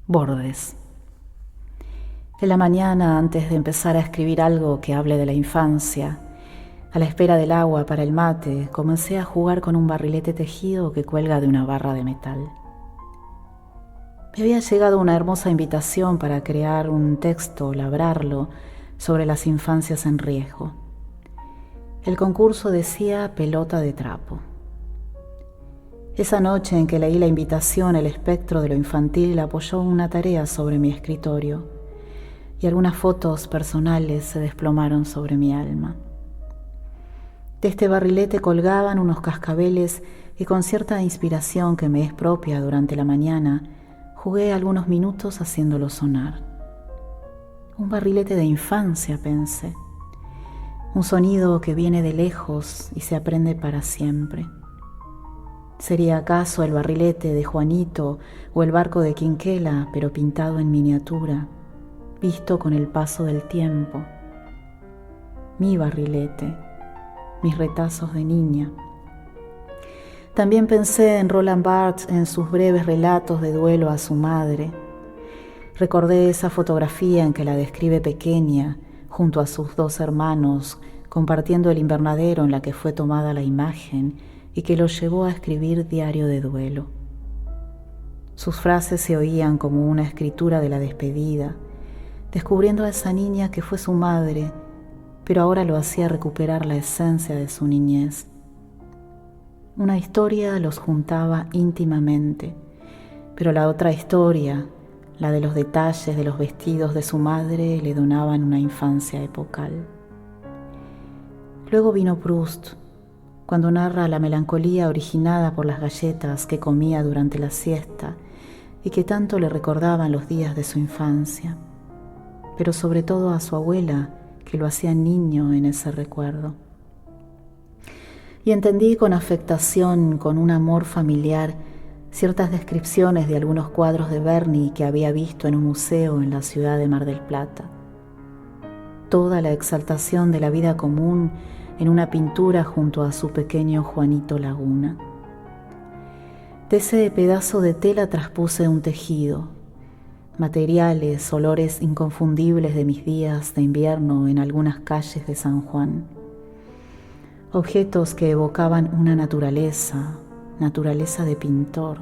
Bordes. En la mañana, antes de empezar a escribir algo que hable de la infancia, a la espera del agua para el mate, comencé a jugar con un barrilete tejido que cuelga de una barra de metal. Me había llegado una hermosa invitación para crear un texto, labrarlo, sobre las infancias en riesgo. El concurso decía pelota de trapo. Esa noche en que leí la invitación, el espectro de lo infantil apoyó una tarea sobre mi escritorio y algunas fotos personales se desplomaron sobre mi alma. De este barrilete colgaban unos cascabeles y con cierta inspiración que me es propia durante la mañana, jugué algunos minutos haciéndolo sonar. Un barrilete de infancia, pensé. Un sonido que viene de lejos y se aprende para siempre. ¿Sería acaso el barrilete de Juanito o el barco de Quinquela, pero pintado en miniatura, visto con el paso del tiempo? Mi barrilete, mis retazos de niña. También pensé en Roland Barthes en sus breves relatos de duelo a su madre. Recordé esa fotografía en que la describe pequeña, junto a sus dos hermanos, compartiendo el invernadero en la que fue tomada la imagen y que lo llevó a escribir diario de duelo. Sus frases se oían como una escritura de la despedida, descubriendo a esa niña que fue su madre, pero ahora lo hacía recuperar la esencia de su niñez. Una historia los juntaba íntimamente, pero la otra historia, la de los detalles de los vestidos de su madre, le donaban una infancia epocal. Luego vino Proust, cuando narra la melancolía originada por las galletas que comía durante la siesta y que tanto le recordaban los días de su infancia, pero sobre todo a su abuela, que lo hacía niño en ese recuerdo. Y entendí con afectación, con un amor familiar, ciertas descripciones de algunos cuadros de Berni que había visto en un museo en la ciudad de Mar del Plata. Toda la exaltación de la vida común en una pintura junto a su pequeño Juanito Laguna. De ese pedazo de tela traspuse un tejido, materiales, olores inconfundibles de mis días de invierno en algunas calles de San Juan. Objetos que evocaban una naturaleza de pintor,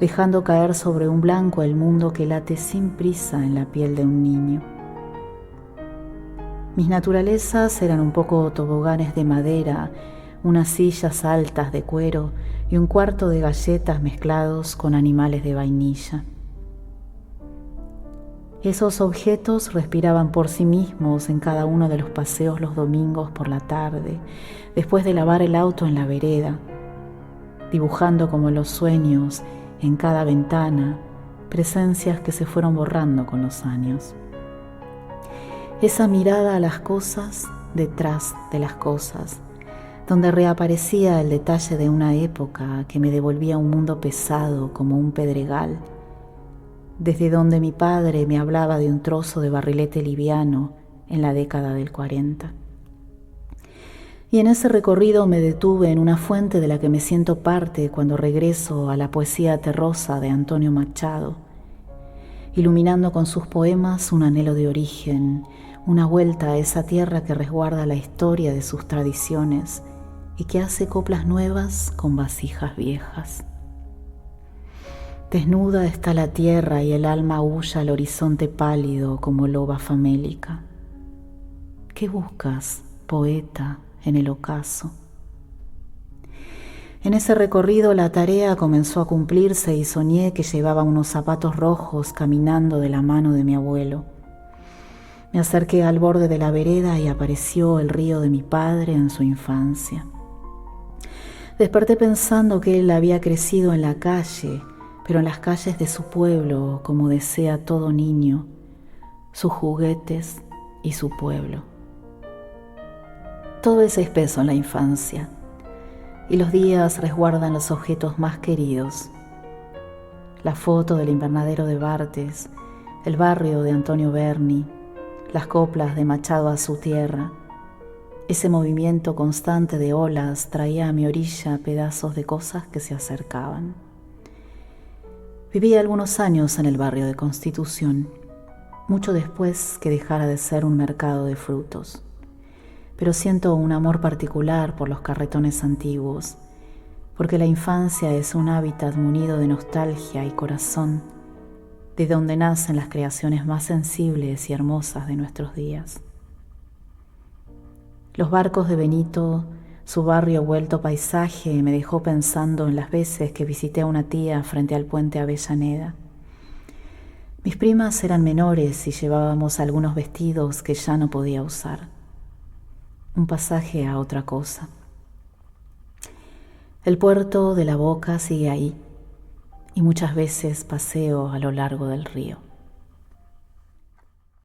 dejando caer sobre un blanco el mundo que late sin prisa en la piel de un niño. Mis naturalezas eran un poco toboganes de madera, unas sillas altas de cuero y un cuarto de galletas mezclados con animales de vainilla. Esos objetos respiraban por sí mismos en cada uno de los paseos los domingos por la tarde, después de lavar el auto en la vereda, dibujando como los sueños en cada ventana, presencias que se fueron borrando con los años. Esa mirada a las cosas detrás de las cosas, donde reaparecía el detalle de una época que me devolvía un mundo pesado como un pedregal, desde donde mi padre me hablaba de un trozo de barrilete liviano en la década del 40. Y en ese recorrido me detuve en una fuente de la que me siento parte cuando regreso a la poesía terrosa de Antonio Machado, iluminando con sus poemas un anhelo de origen, una vuelta a esa tierra que resguarda la historia de sus tradiciones y que hace coplas nuevas con vasijas viejas. Desnuda está la tierra y el alma huye al horizonte pálido como loba famélica. ¿Qué buscas, poeta, en el ocaso? En ese recorrido la tarea comenzó a cumplirse y soñé que llevaba unos zapatos rojos caminando de la mano de mi abuelo. Me acerqué al borde de la vereda y apareció el río de mi padre en su infancia. Desperté pensando que él había crecido en la calle, pero en las calles de su pueblo, como desea todo niño, sus juguetes y su pueblo. Todo es espeso en la infancia, y los días resguardan los objetos más queridos. La foto del invernadero de Barthes, el barrio de Antonio Berni, las coplas de Machado a su tierra. Ese movimiento constante de olas traía a mi orilla pedazos de cosas que se acercaban. Viví algunos años en el barrio de Constitución, mucho después que dejara de ser un mercado de frutos. Pero siento un amor particular por los carretones antiguos, porque la infancia es un hábitat munido de nostalgia y corazón, de donde nacen las creaciones más sensibles y hermosas de nuestros días. Los barcos de Benito, su barrio vuelto paisaje, me dejó pensando en las veces que visité a una tía frente al puente Avellaneda. Mis primas eran menores y llevábamos algunos vestidos que ya no podía usar. Un pasaje a otra cosa. El puerto de La Boca sigue ahí y muchas veces paseo a lo largo del río.